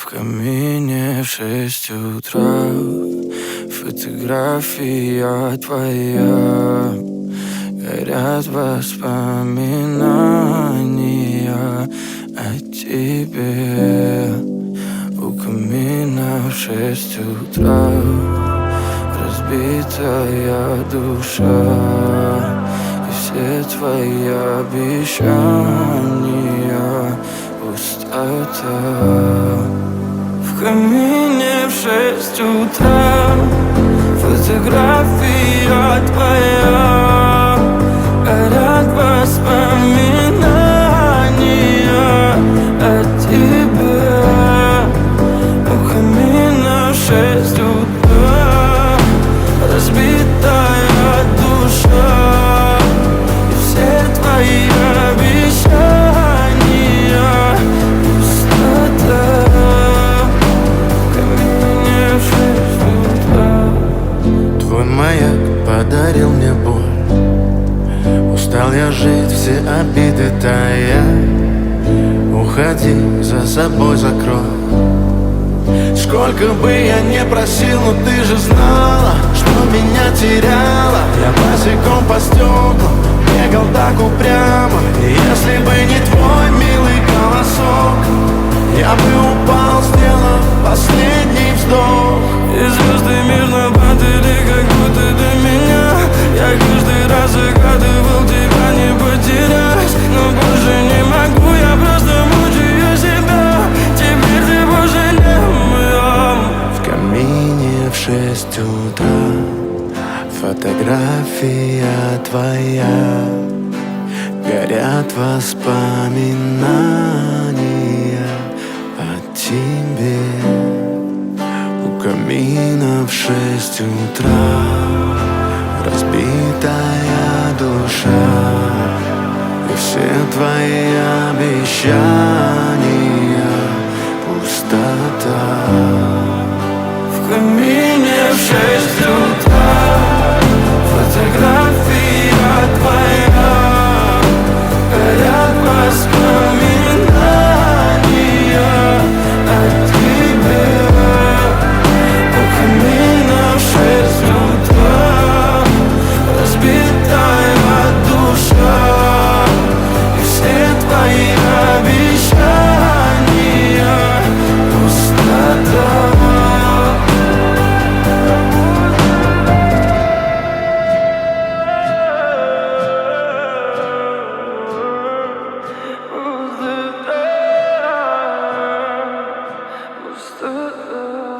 В камине в 6 утра фотография твоя. Горят воспоминания о тебе. У камина в 6 утра разбитая душа. И все твои обещания пустота. В камине в 6 утра фотография твоя. Горят воспоминания о тебе. У камина в 6 утра разбитая душа. И все твои обещания пустота. В камине в 6 утра. Твой маяк подарил мне боль. Устал я жить, все обиды тая. Уходи, за собой закрой. Сколько бы я не просил, но ты же знала, что меня теряла. Я босиком по стеклам бегал так упрямо. И если бы не твой милый голосок, я бы упал, сделав последний вздох. И звезды мирно падали, как будто до меня. Я каждый раз загадывал тебя не потерять, но больше не могу, я просто мучаю себя. Теперь ты больше не моя. В камине в 6 утра фотография твоя. Горят воспоминания о тебе. У камина в 6 утра разбитая душа. И все твои обещания пустота. В камине в 6 утра фотография твоя. Горят воспоминания о тебе. У камина в 6 утра разбитая душа. И все твои обещания пустота. Пустота.